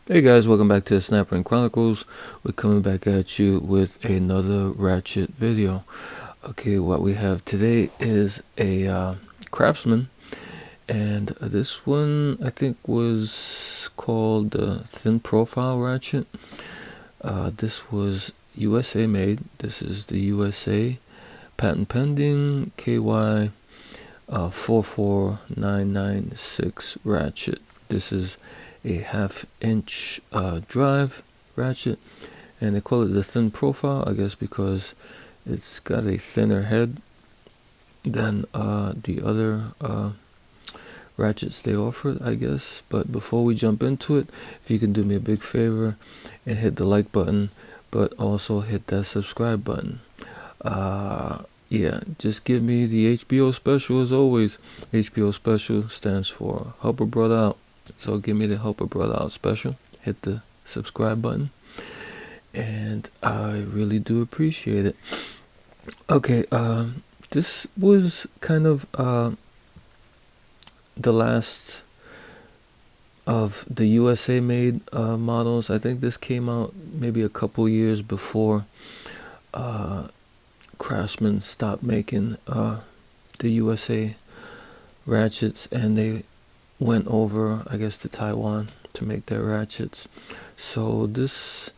Hey guys, welcome back to the Snapping Chronicles. We're coming back at you with another Ratchet video. Okay, what we have today is a Craftsman, and this one I think was called Thin Profile Ratchet. This was USA made. This is the USA patent pending KY 44996 Ratchet. This is a half-inch drive ratchet, and they call it the thin profile, I guess because it's got a thinner head than the other ratchets they offered, I guess. But before we jump into it, if you can do me a big favor and hit the like button, but also hit that subscribe button. Yeah, just give me the HBO special as always. HBO special stands for Help a Brother Out. So give me the Help a Brother Out special. Hit the subscribe button. And I really do appreciate it. Okay, this was kind of the last of the USA made models. I think this came out maybe a couple years before Craftsman stopped making the USA ratchets, and they went over, I guess, to Taiwan to make their ratchets. So this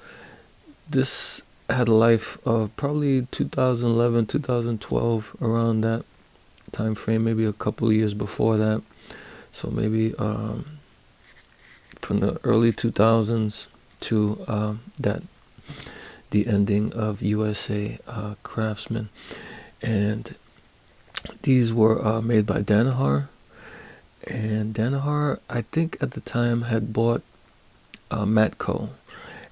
had a life of probably 2011, 2012, around that time frame, maybe a couple of years before that. So maybe from the early 2000s to the ending of USA Craftsman. And these were made by Danaher. And Danaher, I think at the time, had bought Matco.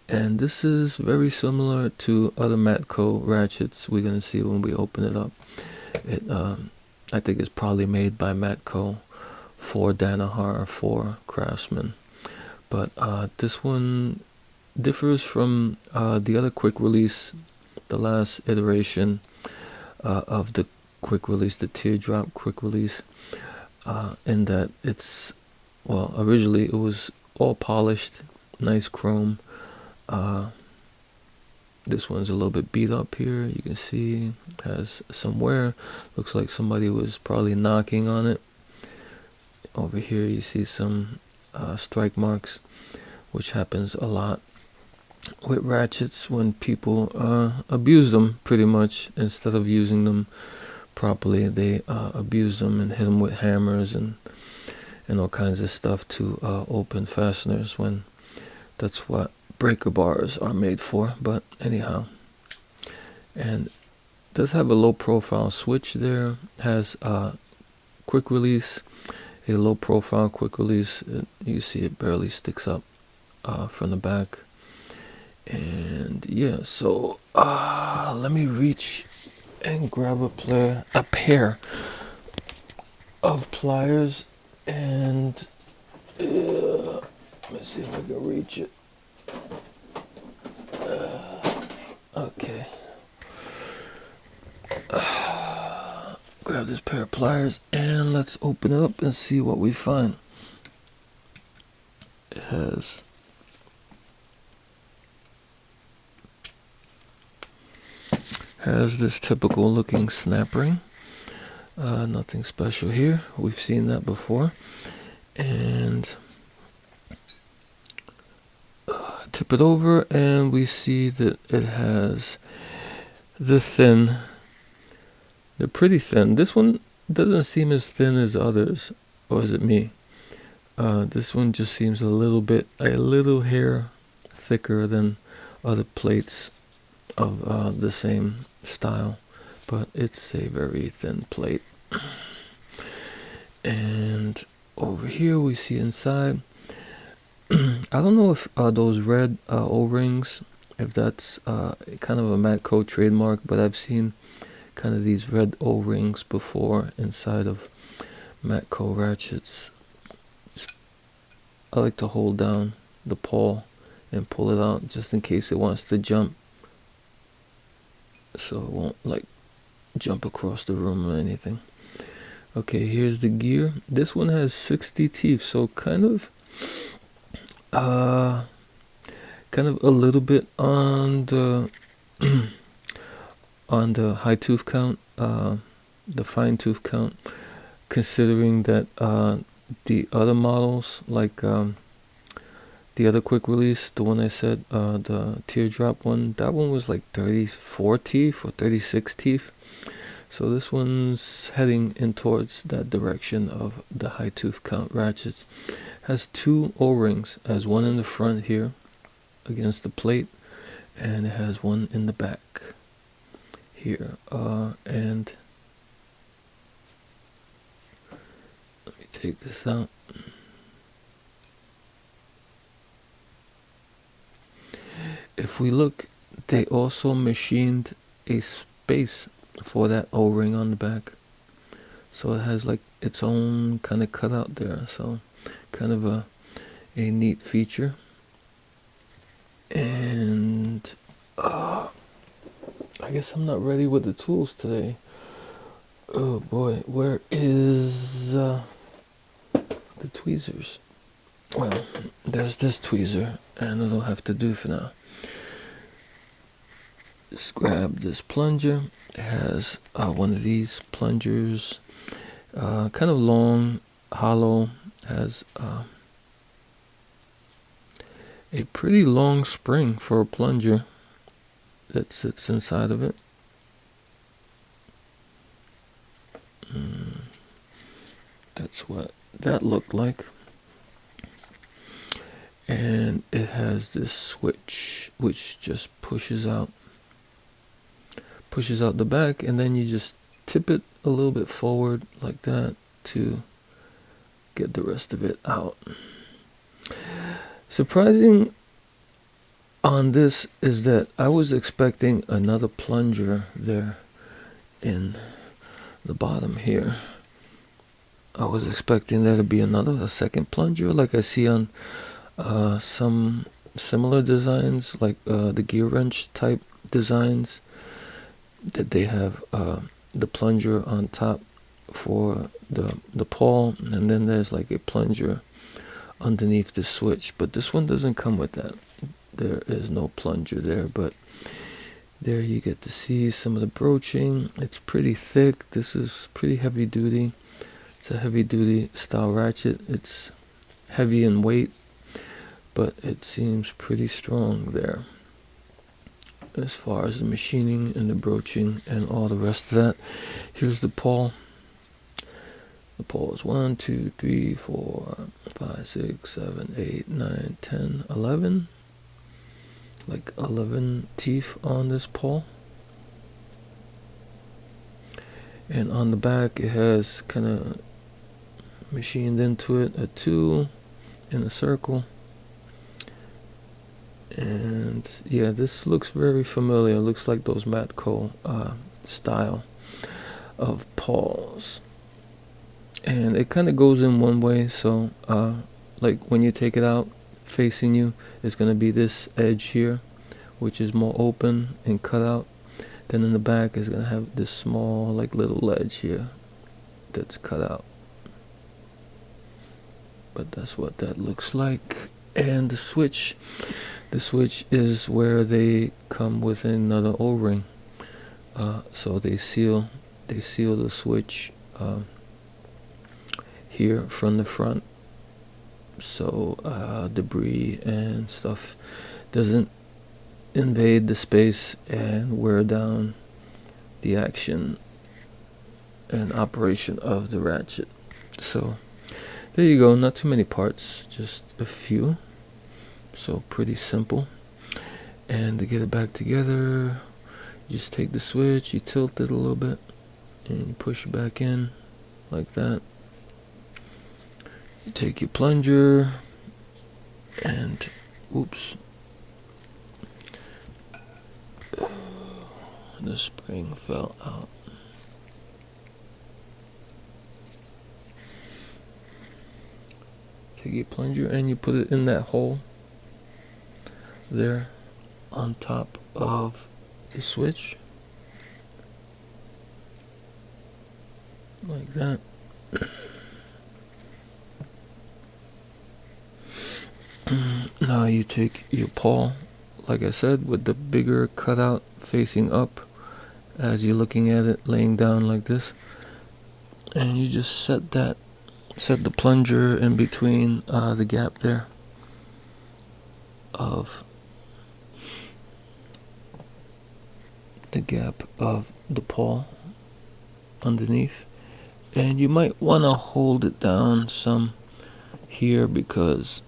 And this is very similar to other Matco ratchets we're going to see when we open it up. It, I think it's probably made by Matco for Danaher, for Craftsman. But this one differs from the other quick release, the last iteration of the quick release, the teardrop quick release, in that it's, well, originally it was all polished, nice chrome. This one's a little bit beat up here. You can see it has some wear. Looks like somebody was probably knocking on it. Over here you see some strike marks, which happens a lot with ratchets when people abuse them, pretty much. Instead of using them properly, they abuse them and hit them with hammers and all kinds of stuff to open fasteners, when that's what breaker bars are made for. But anyhow, and does have a low profile switch there. Has quick release, a low profile quick release. You see it barely sticks up from the back. And yeah, so let me reach and grab a pair of pliers, and let me see if I can reach it. Okay. Grab this pair of pliers and let's open it up and see what we find. It has this typical looking snap ring. Nothing special here. We've seen that before. And tip it over and we see that it has the pretty thin. This one doesn't seem as thin as others, or is it me? This one just seems a little hair thicker than other plates of the same style, but it's a very thin plate. And over here we see inside, I don't know if those red O-rings, if that's kind of a Matco trademark, but I've seen kind of these red O-rings before inside of Matco ratchets. I like to hold down the pawl and pull it out just in case it wants to jump, so it won't like jump across the room or anything. Okay, here's the gear. This one has 60 teeth, so kind of kind of a little bit on the on the high tooth count, the fine tooth count, considering that the other models, like the other quick release, the one I said, the teardrop one, that one was like 34 teeth or 36 teeth. So this one's heading in towards that direction of the high tooth count ratchets. Has two O-rings, has one in the front here against the plate, and it has one in the back here. And let me take this out. If we look, they also machined a space for that O-ring on the back, so it has like its own kind of cutout there, so kind of a neat feature. And I guess I'm not ready with the tools today. Oh boy, where is the tweezers? Well, there's this tweezer, and it'll have to do for now. Just grab this plunger. It has one of these plungers, kind of long, hollow, has a pretty long spring for a plunger that sits inside of it. That's what that looked like. And it has this switch which just pushes out the back, and then you just tip it a little bit forward like that to get the rest of it out. Surprising on this is that I was expecting another plunger there in the bottom here. I was expecting there to be a second plunger like I see on some similar designs, like the gear wrench type designs, that they have the plunger on top for the pawl, and then there's like a plunger underneath the switch. But this one doesn't come with that. There is no plunger there, but there you get to see some of the broaching. It's pretty thick. This is pretty heavy duty. It's a heavy duty style ratchet. It's heavy in weight, but it seems pretty strong there as far as the machining and the broaching and all the rest of that. Here's the pawl. The pawl is 1, 2, 3, 4, 5, 6, 7, 8, 9, 10, 11. Like 11 teeth on this pawl. And on the back it has kind of machined into it a 2 in a circle. And yeah, this looks very familiar. It looks like those Matco style of pawls. And it kind of goes in one way, so like when you take it out, facing you is going to be this edge here, which is more open and cut out. Then in the back is going to have this small like little ledge here that's cut out. But that's what that looks like. And the switch is where they come with another O-ring. So they seal the switch here from the front, so debris and stuff doesn't invade the space and wear down the action and operation of the ratchet. So there you go, not too many parts, just a few, so pretty simple. And to get it back together, you just take the switch, you tilt it a little bit, and you push it back in like that. You take your plunger and oops, the spring fell out. Take your plunger and you put it in that hole there on top of the switch like that. Now you take your pawl like I said, with the bigger cutout facing up as you're looking at it laying down like this. And you just set the plunger in between the gap there of the pawl underneath. And you might want to hold it down some here, because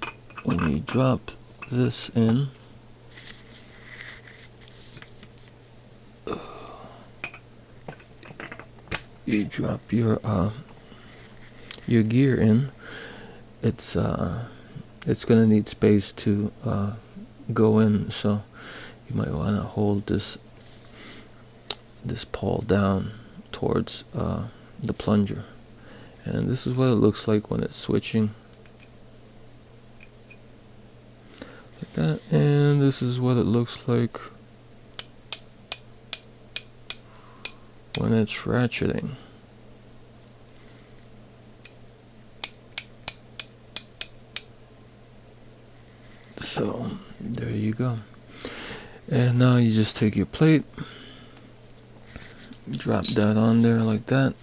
when you drop this in, you drop your gear in, it's gonna need space to go in, so you might want to hold this pawl down towards the plunger. And this is what it looks like when it's switching like that, and this is what it looks like when it's ratcheting. So there you go. And now you just take your plate, drop that on there like that,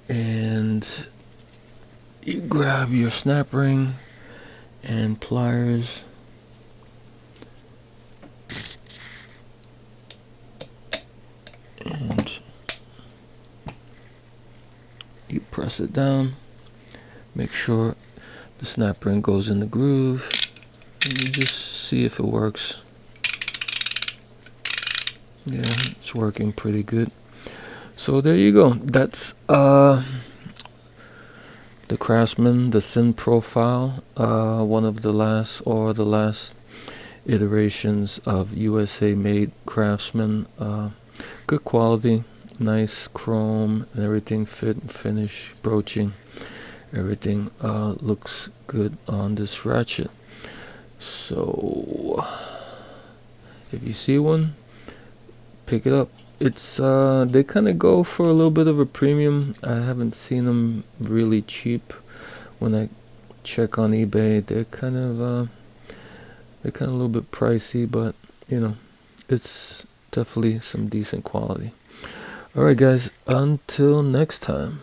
and you grab your snap ring and pliers, and you press it down, make sure the snap ring goes in the groove, and you just see if it works. Yeah, it's working pretty good. So there you go. That's the Craftsman, the thin profile, one of the last iterations of USA made Craftsman. Good quality, nice chrome and everything, fit and finish, broaching, everything looks good on this ratchet. So if you see one, pick it up. It's they kind of go for a little bit of a premium. I haven't seen them really cheap. When I check on eBay, they're kind of a little bit pricey, but you know, it's definitely some decent quality. All right, guys, until next time.